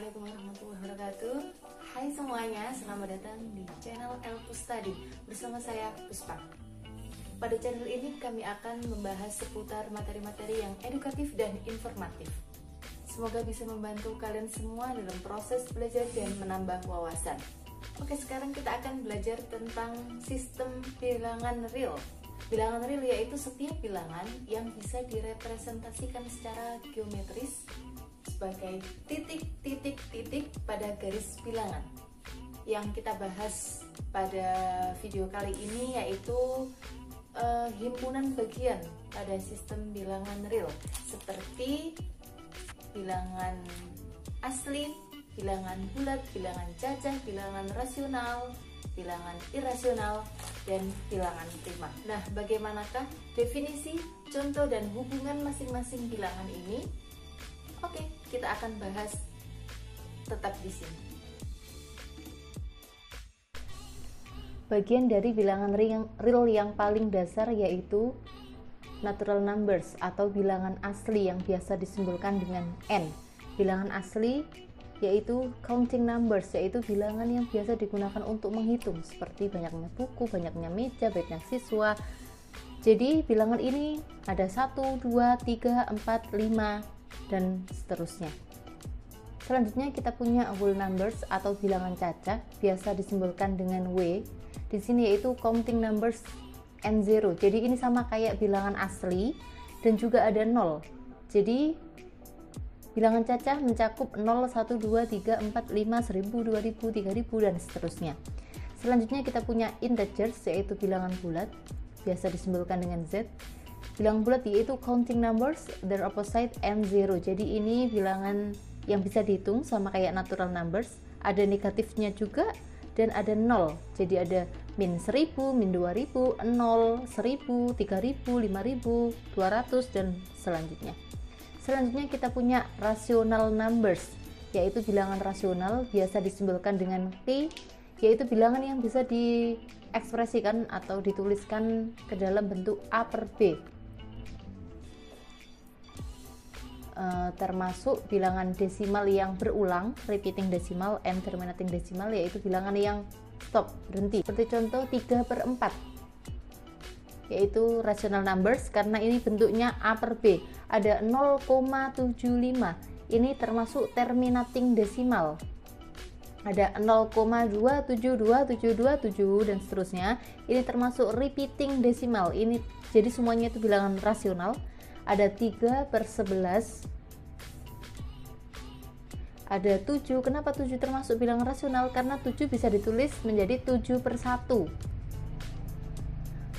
Assalamualaikum warahmatullahi wabarakatuh. Hai semuanya, selamat datang di channel Elpus Study bersama saya Puspa. Pada channel ini kami akan membahas seputar materi-materi yang edukatif dan informatif. Semoga bisa membantu kalian semua dalam proses belajar dan menambah wawasan. Oke, sekarang kita akan belajar tentang sistem bilangan real. Bilangan real yaitu setiap bilangan yang bisa direpresentasikan secara geometris sebagai titik-titik-titik pada garis bilangan. Yang kita bahas pada video kali ini yaitu himpunan bagian pada sistem bilangan real, seperti bilangan asli, bilangan bulat, bilangan cacah, bilangan rasional, bilangan irasional, dan bilangan prima. Nah, bagaimanakah definisi, contoh, dan hubungan masing-masing bilangan ini? Oke, kita akan bahas tetap di sini. Bagian dari bilangan real yang paling dasar yaitu natural numbers atau bilangan asli yang biasa disimbolkan dengan N. Bilangan asli yaitu counting numbers, yaitu bilangan yang biasa digunakan untuk menghitung, seperti banyaknya buku, banyaknya meja, banyaknya siswa. Jadi bilangan ini ada 1, 2, 3, 4, 5 dan seterusnya. Selanjutnya kita punya whole numbers atau bilangan cacah, biasa disimbolkan dengan W. Di sini yaitu counting numbers N0. Jadi ini sama kayak bilangan asli dan juga ada 0. Jadi bilangan cacah mencakup 0, 1, 2, 3, 4, 5, 1000, 2000, 3000 dan seterusnya. Selanjutnya kita punya integers yaitu bilangan bulat, biasa disimbolkan dengan Z. Bilangan bulat yaitu counting numbers, their opposite N0. Jadi ini bilangan yang bisa dihitung sama kayak natural numbers, ada negatifnya juga dan ada 0. Jadi ada min 1000, min 2000, 0, 1000, 3000, 5000, 200 dan selanjutnya. Selanjutnya kita punya rational numbers, yaitu bilangan rasional, biasa disimbolkan dengan P, yaitu bilangan yang bisa diekspresikan atau dituliskan ke dalam bentuk A per B. Termasuk bilangan desimal yang berulang, repeating decimal and terminating decimal, yaitu bilangan yang stop, berhenti. Seperti contoh 3/4, yaitu rational numbers karena ini bentuknya A per B. Ada 0,75, ini termasuk terminating decimal. Ada 0,27272 dan seterusnya, ini termasuk repeating decimal. Ini jadi semuanya itu bilangan rasional. Ada 3/11, ada 7. Kenapa 7 termasuk bilangan rasional? Karena 7 bisa ditulis menjadi 7/1.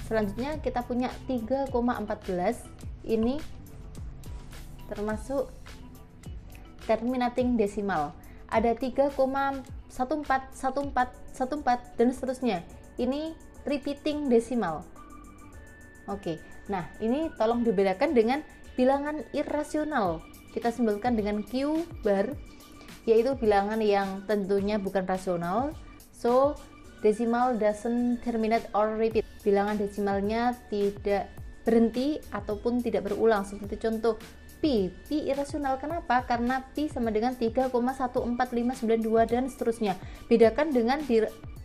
Selanjutnya kita punya 3,14, ini termasuk terminating decimal. Ada 3,141414 dan seterusnya, ini repeating decimal. Oke, nah ini tolong dibedakan dengan bilangan irasional. Kita simbolkan dengan Q bar, yaitu bilangan yang tentunya bukan rasional. So, decimal doesn't terminate or repeat. Bilangan desimalnya tidak berhenti ataupun tidak berulang. Seperti contoh Pi irasional. Kenapa? Karena Pi sama dengan 3,14592 dan seterusnya. Bedakan dengan di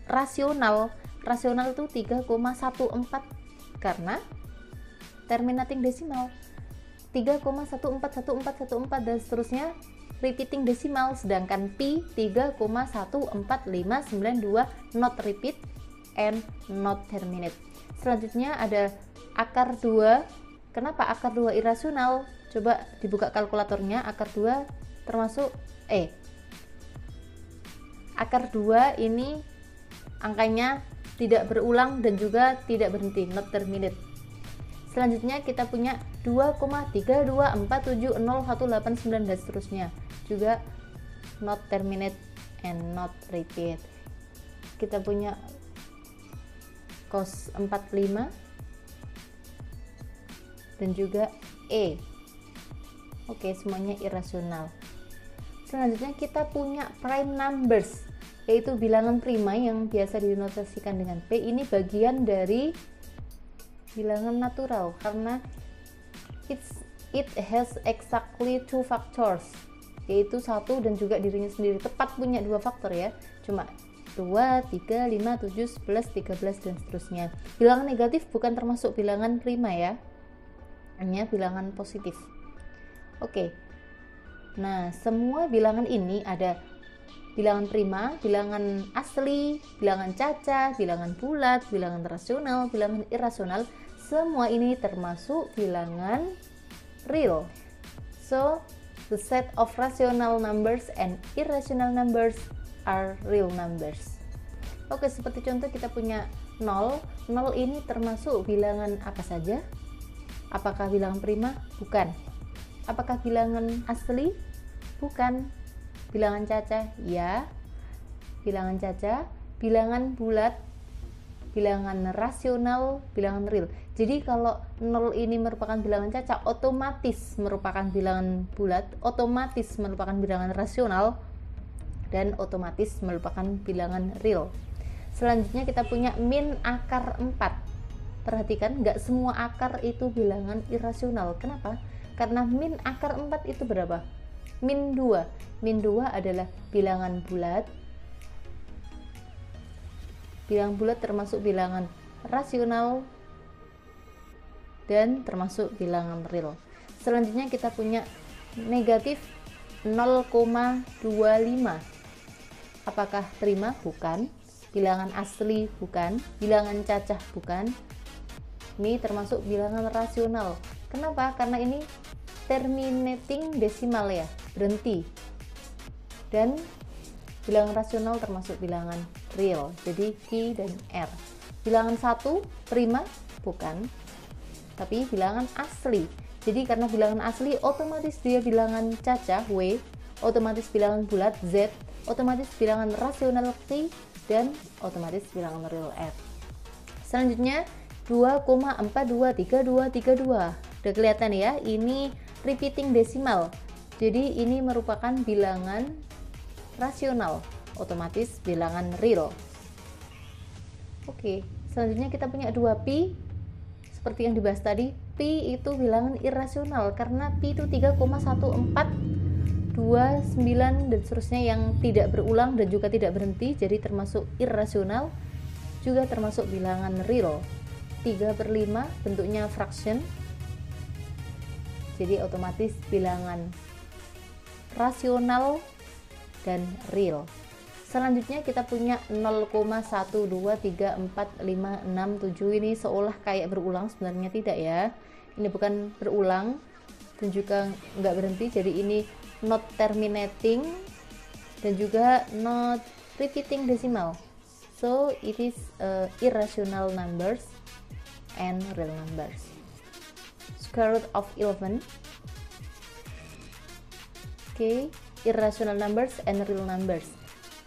rasional. Rasional itu 3,14 karena terminating decimal, 3,141414 dan seterusnya repeating decimal, sedangkan Pi 3,14592 not repeat and not terminate. Selanjutnya ada akar 2. Kenapa akar 2 irasional? Coba dibuka kalkulatornya. Akar 2 termasuk akar 2 ini angkanya tidak berulang dan juga tidak berhenti, not terminate. Selanjutnya kita punya 2,3247018 dan seterusnya, juga not terminate and not repeat. Kita punya cos 45 dan juga E. Oke, semuanya irasional. Selanjutnya kita punya prime numbers, yaitu bilangan prima yang biasa dinotasikan dengan P. Ini bagian dari bilangan natural karena it has exactly 2 factors. yaitu 1 dan juga dirinya sendiri, tepat punya 2 faktor ya, cuma 2, 3, 5, 7, 11, 13 dan seterusnya. Bilangan negatif bukan termasuk bilangan prima ya, hanya bilangan positif. Oke. Nah, semua bilangan ini ada bilangan prima, bilangan asli, bilangan caca, bilangan bulat, bilangan rasional, bilangan irasional. Semua ini termasuk bilangan real. So, the set of rational numbers and irrational numbers are real numbers. Oke, seperti contoh kita punya 0. 0 ini termasuk bilangan apa saja? Apakah bilangan prima? Bukan. Apakah bilangan asli? Bukan. Bilangan caca? Ya. Bilangan caca, bilangan bulat, bilangan rasional, bilangan real. Jadi kalau 0 ini merupakan bilangan caca, otomatis merupakan bilangan bulat, otomatis merupakan bilangan rasional, dan otomatis merupakan bilangan real. Selanjutnya kita punya min akar 4. Perhatikan, nggak semua akar itu bilangan irasional. Kenapa? Karena min akar 4 itu berapa? Min 2. Min 2 adalah bilangan bulat. Bilangan bulat termasuk bilangan rasional dan termasuk bilangan real. Selanjutnya kita punya negatif 0,25. Apakah prima? Bukan. Bilangan asli? Bukan. Bilangan cacah? Bukan. Ini termasuk bilangan rasional. Kenapa? Karena ini terminating desimal ya, berhenti. Dan bilangan rasional termasuk bilangan real, jadi Q dan R. Bilangan 1 prima? Bukan, tapi bilangan asli. Jadi karena bilangan asli, otomatis dia bilangan cacah W, otomatis bilangan bulat Z, otomatis bilangan rasional Q, dan otomatis bilangan real R. Selanjutnya 2,42322. Udah kelihatan ya, ini repeating decimal. Jadi ini merupakan bilangan rasional, otomatis bilangan real. Oke, selanjutnya kita punya 2pi. Seperti yang dibahas tadi, pi itu bilangan irasional karena pi itu 3,1429 dan seterusnya yang tidak berulang dan juga tidak berhenti, jadi termasuk irasional, juga termasuk bilangan real. 3/5 bentuknya fraction, jadi otomatis bilangan rasional dan real. Selanjutnya kita punya 0,1234567. Ini seolah kayak berulang, sebenarnya tidak ya. Ini bukan berulang dan juga nggak berhenti, jadi ini not terminating dan juga not repeating decimal. So it is irrational numbers and real numbers. Square root of 11. Okay, irrational numbers and real numbers.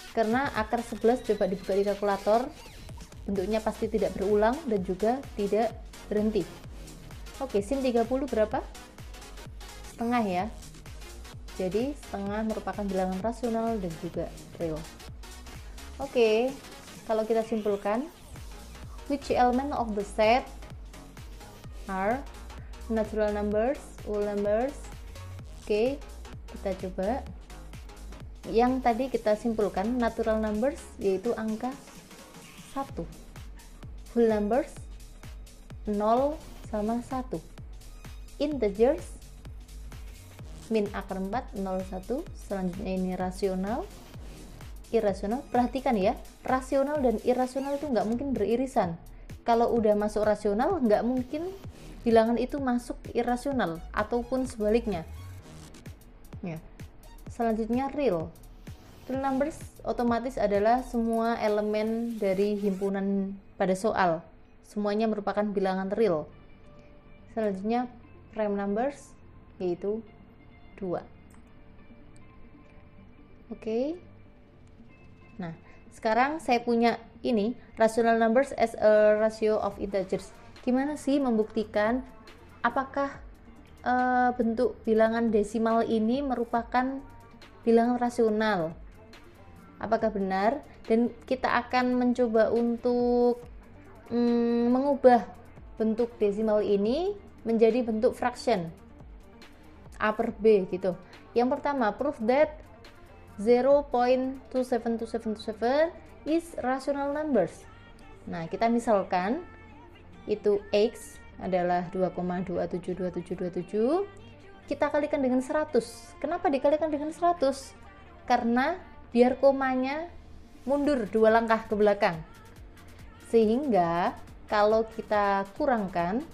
Karena akar 11 coba dibuka di kalkulator, bentuknya pasti tidak berulang dan juga tidak berhenti. Oke, sin 30 berapa? Setengah ya. Jadi setengah merupakan bilangan rasional dan juga real. Oke, kalau kita simpulkan, which element of the set are natural numbers, whole numbers? Oke, kita coba. Yang tadi kita simpulkan, natural numbers yaitu angka 1, whole numbers 0 sama 1, integers min akar 4 0 1. Selanjutnya ini rasional, irasional. Perhatikan ya, rasional dan irasional itu nggak mungkin beririsan. Kalau udah masuk rasional, nggak mungkin bilangan itu masuk irasional ataupun sebaliknya ya. Selanjutnya real. Real numbers otomatis adalah semua elemen dari himpunan pada soal, semuanya merupakan bilangan real. Selanjutnya prime numbers yaitu 2. Oke. Nah, sekarang saya punya ini rational numbers as a ratio of integers. Gimana sih membuktikan apakah bentuk bilangan desimal ini merupakan bilangan rasional? Apakah benar? Dan kita akan mencoba untuk mengubah bentuk desimal ini menjadi bentuk fraction A per B gitu. Yang pertama, prove that 0.272727 is rational numbers. Nah, kita misalkan itu X adalah 2,272727, kita kalikan dengan 100. Kenapa dikalikan dengan 100? Karena biar komanya mundur 2 langkah ke belakang. Sehingga kalau kita kurangkan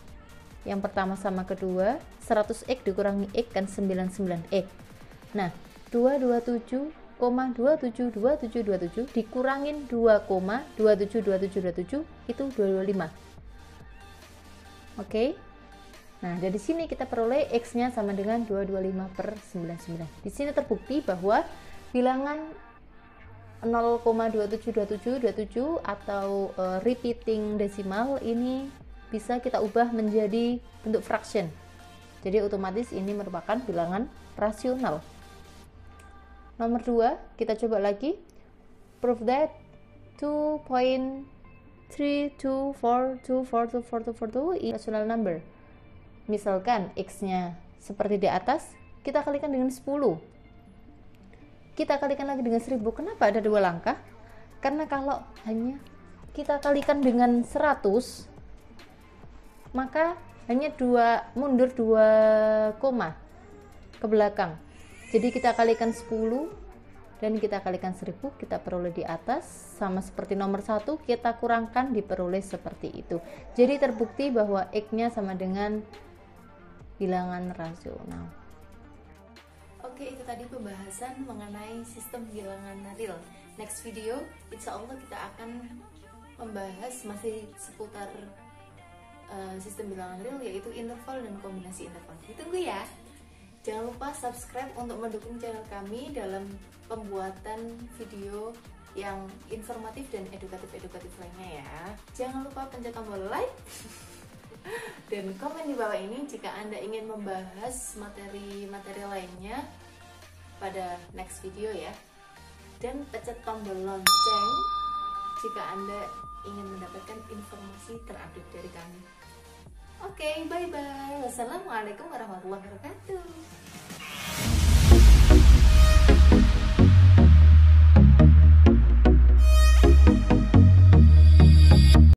yang pertama sama kedua, 100x dikurangi x kan 99x. Nah, 227,272727 dikurangin 2,272727 itu 225. Oke. Nah, dari sini kita peroleh x-nya sama dengan 225/99. Di sini terbukti bahwa bilangan 0,272727 atau repeating desimal ini bisa kita ubah menjadi bentuk fraction. Jadi otomatis ini merupakan bilangan rasional. Nomor 2, kita coba lagi. Prove that 2.324242442 is rational number. Misalkan x-nya seperti di atas, kita kalikan dengan 10. Kita kalikan lagi dengan 1000. Kenapa ada 2 langkah? Karena kalau hanya kita kalikan dengan 100, maka hanya mundur 2 koma ke belakang. Jadi kita kalikan 10 dan kita kalikan 1000, kita peroleh di atas. Sama seperti nomor 1, kita kurangkan, diperoleh seperti itu. Jadi terbukti bahwa x-nya sama dengan bilangan rasional. Oke, itu tadi pembahasan mengenai sistem bilangan real. Next video, insya Allah kita akan membahas masih seputar sistem bilangan real, yaitu interval dan kombinasi interval. Ditunggu ya. Jangan lupa subscribe untuk mendukung channel kami dalam pembuatan video yang informatif dan edukatif lainnya ya. Jangan lupa pencet tombol like dan komen di bawah ini jika Anda ingin membahas materi-materi lainnya pada next video ya. Dan pencet tombol lonceng jika Anda ingin mendapatkan informasi terupdate dari kami. Oke, bye-bye. Wassalamualaikum warahmatullahi wabarakatuh.